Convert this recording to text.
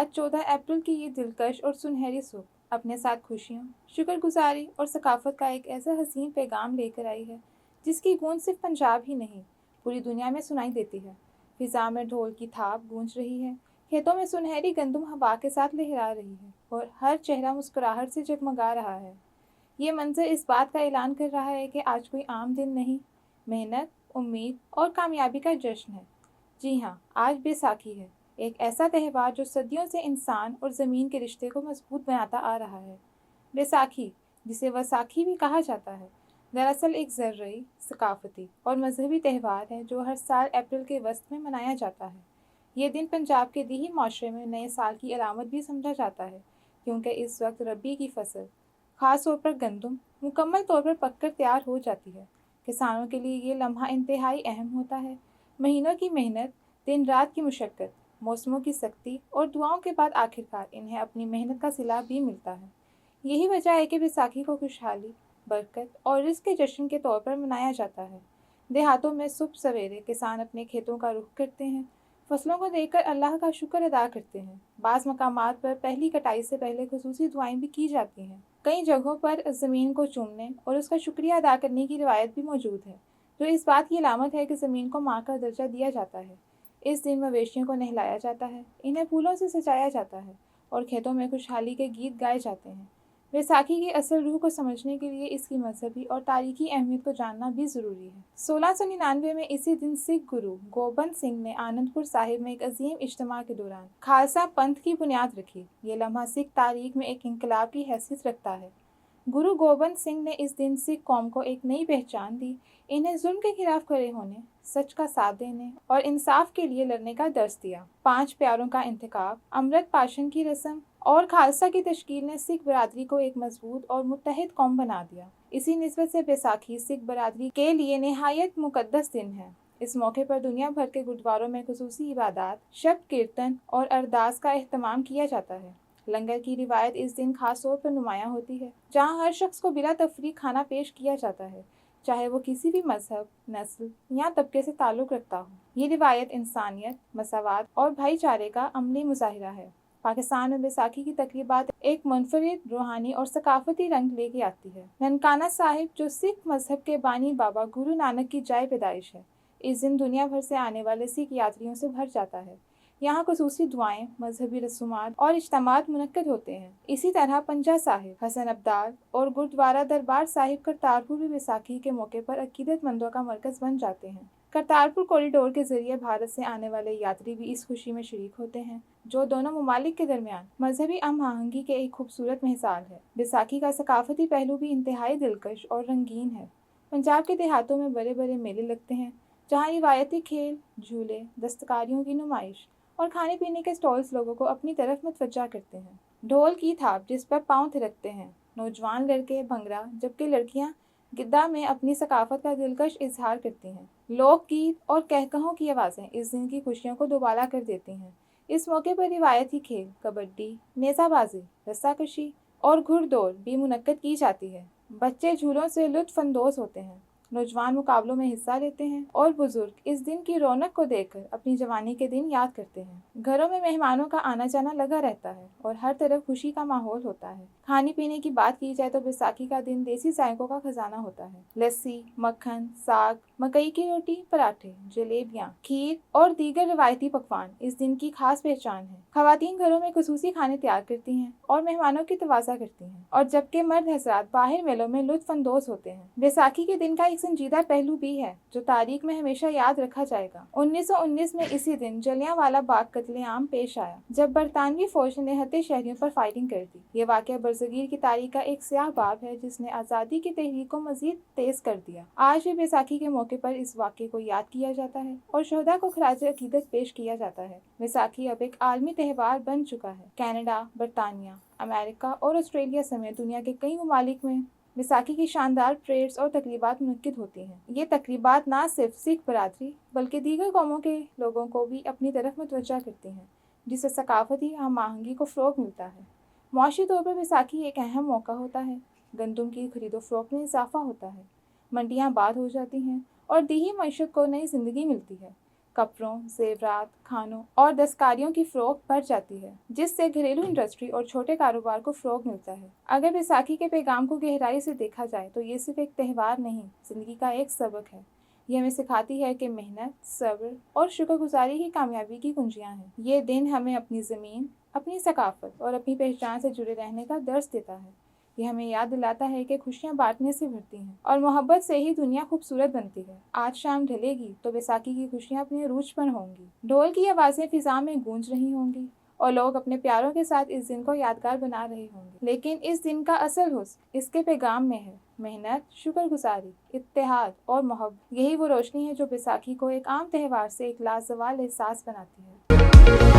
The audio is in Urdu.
آج 14 اپریل کی یہ دلکش اور سنہری صبح اپنے ساتھ خوشیوں، شکر گزاری اور ثقافت کا ایک ایسا حسین پیغام لے کر آئی ہے جس کی گونج صرف پنجاب ہی نہیں پوری دنیا میں سنائی دیتی ہے۔ فضا میں ڈھول کی تھاپ گونج رہی ہے، کھیتوں میں سنہری گندم ہوا کے ساتھ لہرا رہی ہے اور ہر چہرہ مسکراہٹ سے جگمگا رہا ہے۔ یہ منظر اس بات کا اعلان کر رہا ہے کہ آج کوئی عام دن نہیں، محنت، امید اور کامیابی کا جشن ہے۔ جی ہاں، آج بیساکھی ہے، ایک ایسا تہوار جو صدیوں سے انسان اور زمین کے رشتے کو مضبوط بناتا آ رہا ہے۔ بیساکھی، جسے وساکھی بھی کہا جاتا ہے، دراصل ایک زرعی، ثقافتی اور مذہبی تہوار ہے جو ہر سال اپریل کے وسط میں منایا جاتا ہے۔ یہ دن پنجاب کے دیہی معاشرے میں نئے سال کی علامت بھی سمجھا جاتا ہے، کیونکہ اس وقت ربیع کی فصل، خاص طور پر گندم، مکمل طور پر پک کر تیار ہو جاتی ہے۔ کسانوں کے لیے یہ لمحہ انتہائی اہم ہوتا ہے۔ مہینوں کی محنت، دن رات کی مشقت، موسموں کی سختی اور دعاؤں کے بعد آخرکار انہیں اپنی محنت کا صلہ بھی ملتا ہے۔ یہی وجہ ہے کہ بیساکھی کو خوشحالی، برکت اور رزق کے جشن کے طور پر منایا جاتا ہے۔ دیہاتوں میں صبح سویرے کسان اپنے کھیتوں کا رخ کرتے ہیں، فصلوں کو دیکھ کر اللہ کا شکر ادا کرتے ہیں۔ بعض مقامات پر پہلی کٹائی سے پہلے خصوصی دعائیں بھی کی جاتی ہیں۔ کئی جگہوں پر زمین کو چومنے اور اس کا شکریہ ادا کرنے کی روایت بھی موجود ہے، جو اس بات کی علامت ہے کہ زمین کو ماں کا درجہ دیا جاتا ہے۔ اس دن مویشیوں کو نہلایا جاتا ہے، انہیں پھولوں سے سجایا جاتا ہے اور کھیتوں میں خوشحالی کے گیت گائے جاتے ہیں۔ بیساکھی کی اصل روح کو سمجھنے کے لیے اس کی مذہبی اور تاریخی اہمیت کو جاننا بھی ضروری ہے۔ 1699 میں اسی دن سکھ گرو گوبند سنگھ نے آنند پور صاحب میں ایک عظیم اجتماع کے دوران خالصہ پنتھ کی بنیاد رکھی۔ یہ لمحہ سکھ تاریخ میں ایک انقلاب کی حیثیت رکھتا ہے۔ گرو گوبند سنگھ نے اس دن سکھ قوم کو ایک نئی پہچان دی، انہیں ظلم کے خلاف کھڑے ہونے، سچ کا ساتھ دینے اور انصاف کے لیے لڑنے کا درس دیا۔ 5 پیاروں کا انتخاب، امرت پاشن کی رسم اور خالصہ کی تشکیل نے سکھ برادری کو ایک مضبوط اور متحد قوم بنا دیا۔ اسی نسبت سے بیساکھی سکھ برادری کے لیے نہایت مقدس دن ہے۔ اس موقع پر دنیا بھر کے گرودواروں میں خصوصی عبادات، شبد کیرتن اور ارداس کا اہتمام کیا جاتا ہے۔ لنگر کی روایت اس دن خاص طور پر نمایاں ہوتی ہے، جہاں ہر شخص کو بلا تفریق کھانا پیش کیا جاتا ہے، چاہے وہ کسی بھی مذہب، نسل یا طبقے سے تعلق رکھتا ہو۔ یہ روایت انسانیت، مساوات اور بھائی چارے کا عملی مظاہرہ ہے۔ پاکستان میں بیساکھی کی تقریبات ایک منفرد روحانی اور ثقافتی رنگ لے کے آتی ہے۔ ننکانہ صاحب، جو سکھ مذہب کے بانی بابا گرو نانک کی جائے پیدائش ہے، اس دن دنیا بھر سے آنے والے سکھ یاتریوں سے بھر جاتا ہے۔ یہاں خصوصی دعائیں، مذہبی رسومات اور اجتماعات منعقد ہوتے ہیں۔ اسی طرح پنجہ صاحب، حسن ابدال اور گرودوارہ دربار صاحب کرتارپور بھی بیساکھی کے موقع پر عقیدت مندوں کا مرکز بن جاتے ہیں۔ کرتارپور کوریڈور کے ذریعے بھارت سے آنے والے یاتری بھی اس خوشی میں شریک ہوتے ہیں، جو دونوں ممالک کے درمیان مذہبی ہم آہنگی کے ایک خوبصورت مثال ہے۔ بیساکھی کا ثقافتی پہلو بھی انتہائی دلکش اور رنگین ہے۔ پنجاب کے دیہاتوں میں بڑے بڑے میلے لگتے ہیں، جہاں روایتی کھیل، جھولے، دستکاریوں کی نمائش اور کھانے پینے کے سٹالز لوگوں کو اپنی طرف متوجہ کرتے ہیں۔ ڈھول کی تھاپ جس پر پاؤں تھرکتے ہیں، نوجوان لڑکے بھنگڑا جبکہ لڑکیاں گدا میں اپنی ثقافت کا دلکش اظہار کرتی ہیں۔ لوک گیت اور کہکہوں کی آوازیں اس دن کی خوشیوں کو دوبالا کر دیتی ہیں۔ اس موقع پر روایتی کھیل، کبڈی، نیزہ بازی، رسہ کشی اور گھڑ دوڑ بھی منعقد کی جاتی ہے۔ بچے جھولوں سے لطف اندوز ہوتے ہیں، نوجوان مقابلوں میں حصہ لیتے ہیں اور بزرگ اس دن کی رونق کو دیکھ کر اپنی جوانی کے دن یاد کرتے ہیں۔ گھروں میں مہمانوں کا آنا جانا لگا رہتا ہے اور ہر طرف خوشی کا ماحول ہوتا ہے۔ کھانے پینے کی بات کی جائے تو بیساکھی کا دن دیسی ذائقوں کا خزانہ ہوتا ہے۔ لسی، مکھن، ساگ، مکئی کی روٹی، پراٹھے، جلیبیاں، کھیر اور دیگر روایتی پکوان اس دن کی خاص پہچان ہے۔ خواتین گھروں میں خصوصی کھانے تیار کرتی ہیں اور مہمانوں کی توازہ کرتی ہیں، اور جبکہ مرد حضرات باہر میلوں میں لطف اندوز ہوتے ہیں۔ بیساکھی کے دن کا ایک سنجیدہ پہلو بھی ہے جو تاریخ میں ہمیشہ یاد رکھا جائے گا۔ 1919 میں اسی دن جلیاں والا باغ قتل عام پیش آیا، جب برطانوی فوج نے نہتے شہریوں پر فائرنگ کر دی۔ یہ واقعہ برصغیر کی تاریخ کا ایک سیاہ باب ہے جس نے آزادی کی تحریک کو مزید تیز کر دیا۔ آج بھی بیساکھی کے موقع پر اس واقعے کو یاد کیا جاتا ہے اور شہداء کو خراج عقیدت پیش کیا جاتا ہے۔ بیساکھی اب ایک عالمی تہوار بن چکا ہے۔ کینیڈا، برطانیہ، امریکہ اور آسٹریلیا سمیت دنیا کے کئی ممالک میں بیساکھی کی شاندار پریڈز اور تقریبات منعقد ہوتی ہیں۔ یہ تقریبات نہ صرف سکھ برادری بلکہ دیگر قوموں کے لوگوں کو بھی اپنی طرف متوجہ کرتی ہیں، جس سے ثقافتی ہم آہنگی کو فروغ ملتا ہے۔ معاشی طور پر بیساکھی ایک اہم موقع ہوتا ہے۔ گندم کی خرید و فروخت میں اضافہ ہوتا ہے، منڈیاں آباد ہو جاتی ہیں اور دیہی معیشت کو نئی زندگی ملتی ہے۔ کپڑوں، زیورات، کھانوں اور دستکاریوں کی فروخت بڑھ جاتی ہے، جس سے گھریلو انڈسٹری اور چھوٹے کاروبار کو فروغ ملتا ہے۔ اگر بیساکھی کے پیغام کو گہرائی سے دیکھا جائے تو یہ صرف ایک تہوار نہیں، زندگی کا ایک سبق ہے۔ یہ ہمیں سکھاتی ہے کہ محنت، صبر اور شکر گزاری ہی کامیابی کی کنجیاں ہیں۔ یہ دن ہمیں اپنی زمین، اپنی ثقافت اور اپنی پہچان سے جڑے رہنے کا درس دیتا ہے۔ یہ ہمیں یاد دلاتا ہے کہ خوشیاں بانٹنے سے بھرتی ہیں اور محبت سے ہی دنیا خوبصورت بنتی ہے۔ آج شام ڈھلے گی تو بیساکھی کی خوشیاں اپنے عروج پر ہوں گی، ڈھول کی آوازیں فضا میں گونج رہی ہوں گی اور لوگ اپنے پیاروں کے ساتھ اس دن کو یادگار بنا رہے ہوں گے۔ لیکن اس دن کا اصل حسن اس کے پیغام میں ہے۔ محنت، شکر گزاری، اتحاد اور محبت، یہی وہ روشنی ہے جو بیساکھی کو ایک عام تہوار سے ایک لازوال احساس بناتی ہے۔